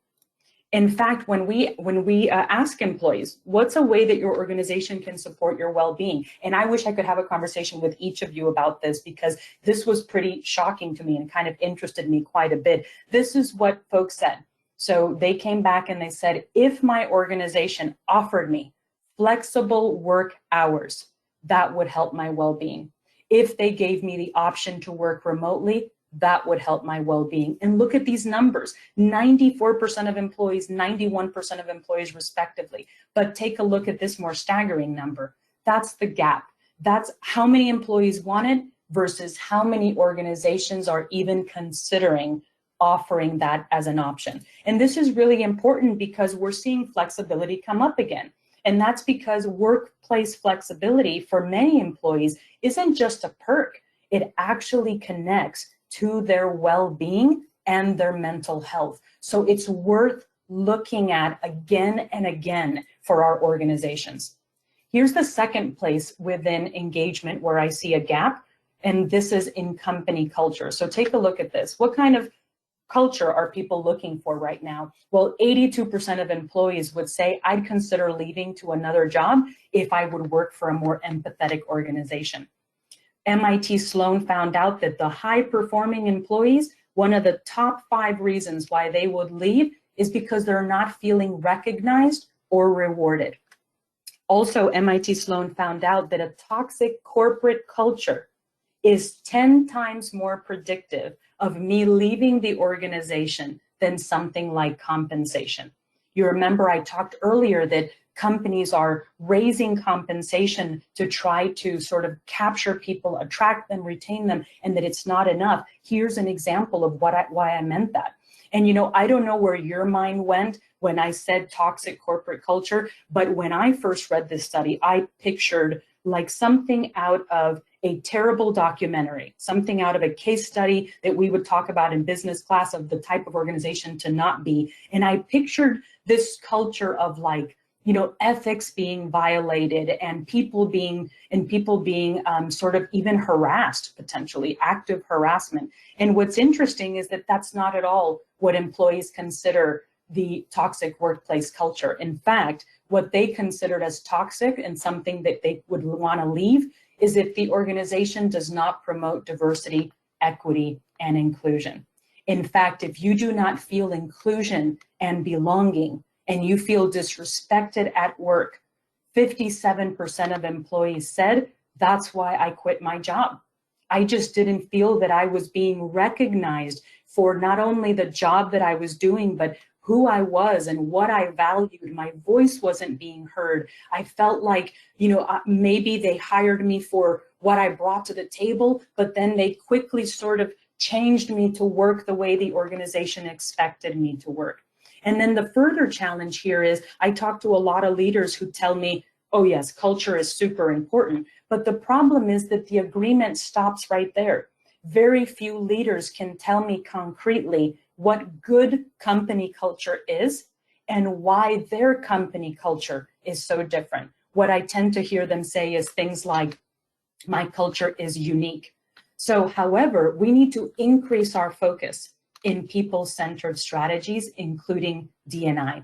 In fact, when we ask employees, what's a way that your organization can support your well-being? And I wish I could have a conversation with each of you about this, because this was pretty shocking to me and kind of interested me quite a bit. This is what folks said. So they came back and they said, if my organization offered me flexible work hours, that would help my well-being. If they gave me the option to work remotely, that would help my well-being. And look at these numbers, 94% of employees, 91% of employees respectively. But take a look at this more staggering number. That's the gap. That's how many employees want it versus how many organizations are even considering offering that as an option. And this is really important because we're seeing flexibility come up again. And that's because workplace flexibility for many employees isn't just a perk. It actually connects to their well-being and their mental health. So it's worth looking at again and again for our organizations. Here's the second place within engagement where I see a gap, and this is in company culture. So take a look at this. What kind of culture are people looking for right now? Well, 82% of employees would say, I'd consider leaving to another job if I would work for a more empathetic organization. MIT Sloan found out that the high-performing employees, one of the top 5 reasons why they would leave is because they're not feeling recognized or rewarded. Also, MIT Sloan found out that a toxic corporate culture is 10 times more predictive of me leaving the organization than something like compensation. You remember I talked earlier that companies are raising compensation to try to sort of capture people, attract them, retain them, and that it's not enough. Here's an example of why I meant that. And you know, I don't know where your mind went when I said toxic corporate culture, but when I first read this study, I pictured like something out of a terrible documentary, something out of a case study that we would talk about in business class of the type of organization to not be. And I pictured this culture of like, you know, ethics being violated and people being sort of even harassed, potentially active harassment. And what's interesting is that that's not at all what employees consider the toxic workplace culture. In fact, what they considered as toxic and something that they would want to leave is if the organization does not promote diversity, equity, and inclusion. In fact, if you do not feel inclusion and belonging, and you feel disrespected at work, 57% of employees said, that's why I quit my job. I just didn't feel that I was being recognized for not only the job that I was doing, but who I was and what I valued. My voice wasn't being heard. I felt like, you know, maybe they hired me for what I brought to the table, but then they quickly sort of changed me to work the way the organization expected me to work. And then the further challenge here is I talk to a lot of leaders who tell me, oh yes, culture is super important. But the problem is that the agreement stops right there. Very few leaders can tell me concretely what good company culture is and why their company culture is so different. What I tend to hear them say is things like, my culture is unique. So, however, we need to increase our focus in people-centered strategies, including D&I.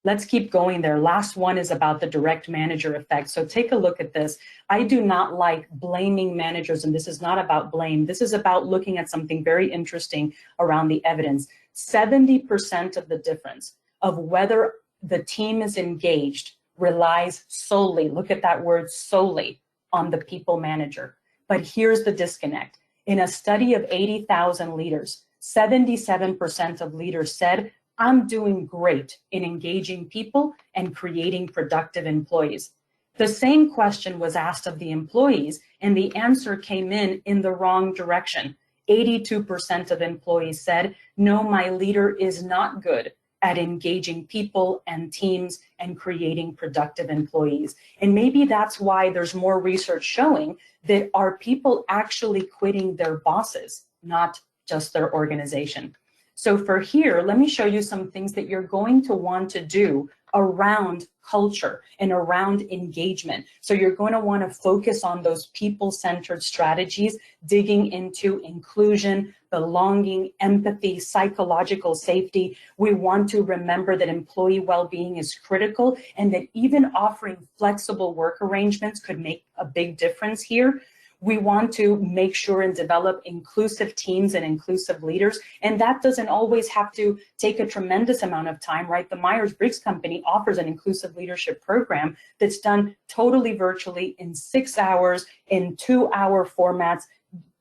Let's keep going there. Last one is about the direct manager effect. So take a look at this. I do not like blaming managers, and this is not about blame. This is about looking at something very interesting around the evidence. 70% of the difference of whether the team is engaged relies solely, look at that word, solely, on the people manager. But here's the disconnect. In a study of 80,000 leaders, 77% of leaders said, I'm doing great in engaging people and creating productive employees. The same question was asked of the employees, and the answer came in the wrong direction. 82% of employees said, no, my leader is not good at engaging people and teams and creating productive employees. And maybe that's why there's more research showing that are people actually quitting their bosses, not just their organization. So for here, let me show you some things that you're going to want to do around culture and around engagement. So you're going to want to focus on those people-centered strategies, digging into inclusion, belonging, empathy, psychological safety. We want to remember that employee well-being is critical and that even offering flexible work arrangements could make a big difference here. We want to make sure and develop inclusive teams and inclusive leaders. And that doesn't always have to take a tremendous amount of time, right? The Myers-Briggs company offers an inclusive leadership program that's done totally virtually in 6 hours, in 2-hour formats,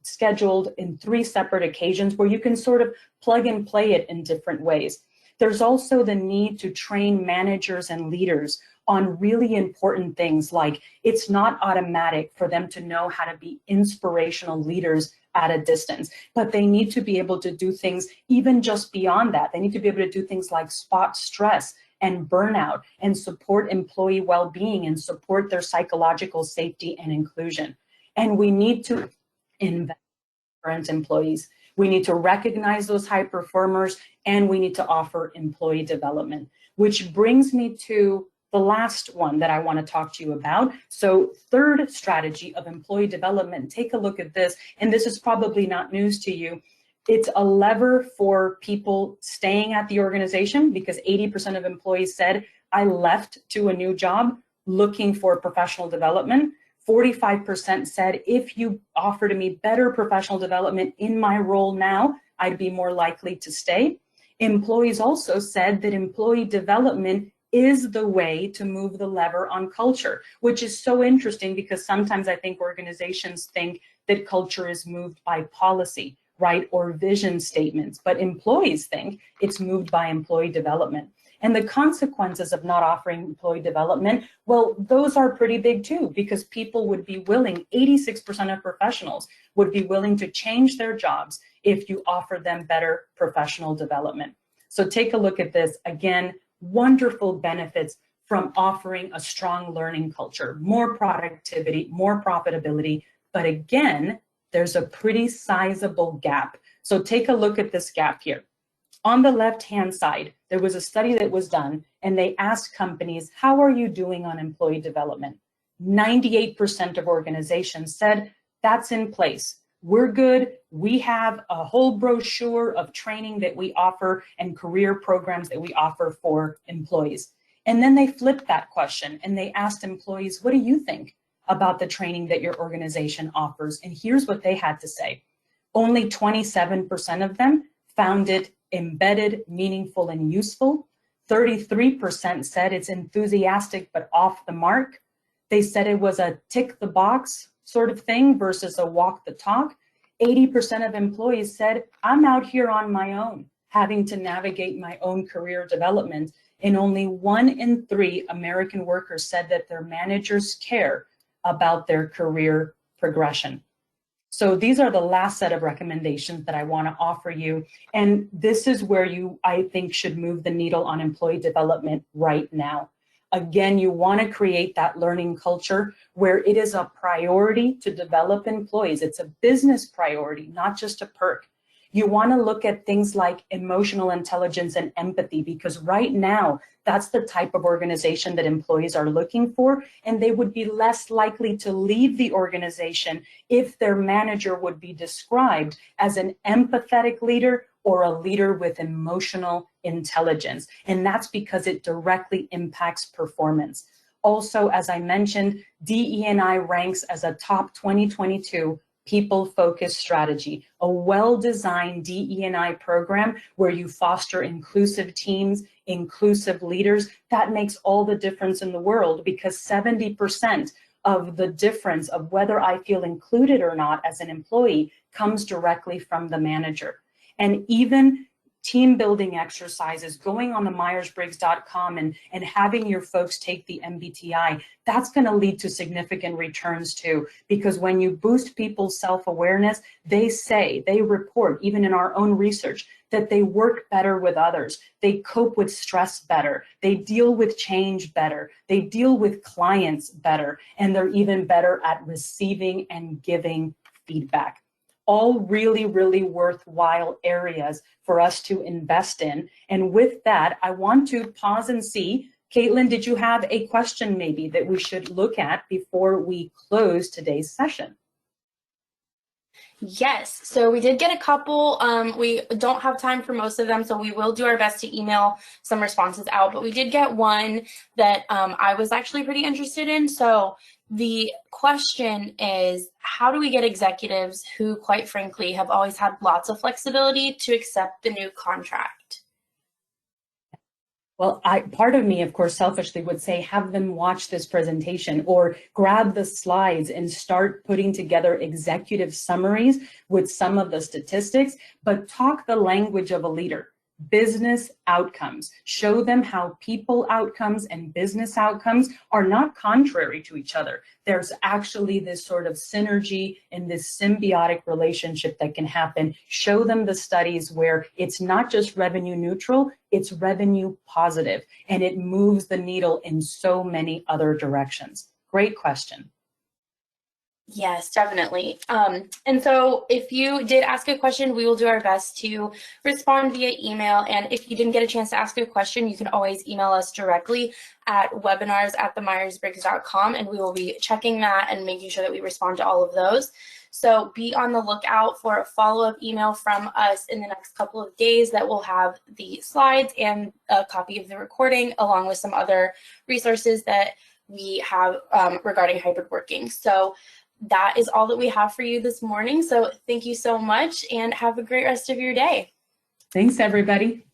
scheduled in 3 separate occasions where you can sort of plug and play it in different ways. There's also the need to train managers and leaders on really important things, like it's not automatic for them to know how to be inspirational leaders at a distance, but they need to be able to do things even just beyond that. They need to be able to do things like spot stress and burnout and support employee well-being and support their psychological safety and inclusion. And we need to invest in current employees. We need to recognize those high performers, and we need to offer employee development, which brings me to the last one that I want to talk to you about. So third strategy of employee development, take a look at this, and this is probably not news to you. It's a lever for people staying at the organization because 80% of employees said, I left to a new job looking for professional development. 45% said, if you offer to me better professional development in my role now, I'd be more likely to stay. Employees also said that employee development is the way to move the lever on culture, which is so interesting because sometimes I think organizations think that culture is moved by policy, right, or vision statements, but employees think it's moved by employee development. And the consequences of not offering employee development, well, those are pretty big too, because people would be willing, 86% of professionals would be willing to change their jobs if you offer them better professional development. So take a look at this. Again, wonderful benefits from offering a strong learning culture, more productivity, more profitability. But again, there's a pretty sizable gap. So take a look at this gap here. On the left-hand side, there was a study that was done, and they asked companies, how are you doing on employee development? 98% of organizations said, that's in place. We're good. We have a whole brochure of training that we offer and career programs that we offer for employees. And then they flipped that question and they asked employees, what do you think about the training that your organization offers? And here's what they had to say. Only 27% of them found it embedded, meaningful, and useful. 33% said it's enthusiastic but off the mark. They said it was a tick the box sort of thing versus a walk the talk. 80% of employees said, I'm out here on my own, having to navigate my own career development. And only 1 in 3 American workers said that their managers care about their career progression. So these are the last set of recommendations that I want to offer you. And this is where you, I think, should move the needle on employee development right now. Again, you want to create that learning culture where it is a priority to develop employees. It's a business priority, not just a perk. You want to look at things like emotional intelligence and empathy, because right now, that's the type of organization that employees are looking for, and they would be less likely to leave the organization if their manager would be described as an empathetic leader or a leader with emotional intelligence. And that's because it directly impacts performance. Also, as I mentioned, DE&I ranks as a top 2022 people-focused strategy, a well-designed DE&I program where you foster inclusive teams, inclusive leaders. That makes all the difference in the world, because 70% of the difference of whether I feel included or not as an employee comes directly from the manager. and even team building exercises, going on the Myers-Briggs.com and having your folks take the MBTI, that's going to lead to significant returns too. Because when you boost people's self-awareness, they report, even in our own research, that they work better with others, they cope with stress better, they deal with change better, they deal with clients better, and they're even better at receiving and giving feedback. All really, really worthwhile areas for us to invest in. And with that, I want to pause and see, Caitlin, did you have a question maybe that we should look at before we close today's session? Yes, so we did get a couple. We don't have time for most of them, so we will do our best to email some responses out, but we did get one that I was actually pretty interested in. So the question is, how do we get executives who, quite frankly, have always had lots of flexibility to accept the new contract? Well, part of me, of course, selfishly would say, have them watch this presentation or grab the slides and start putting together executive summaries with some of the statistics, but talk the language of a leader. Business outcomes. Show them how people outcomes and business outcomes are not contrary to each other. There's actually this sort of synergy and this symbiotic relationship that can happen. Show them the studies where it's not just revenue neutral, it's revenue positive, and it moves the needle in so many other directions. Great question. Yes, definitely. And so if you did ask a question, we will do our best to respond via email. And if you didn't get a chance to ask a question, you can always email us directly at webinars@themyersbriggs.com, and we will be checking that and making sure that we respond to all of those. So be on the lookout for a follow-up email from us in the next couple of days that will have the slides and a copy of the recording, along with some other resources that we have regarding hybrid working. So that is all that we have for you this morning. So thank you so much and have a great rest of your day. Thanks, everybody.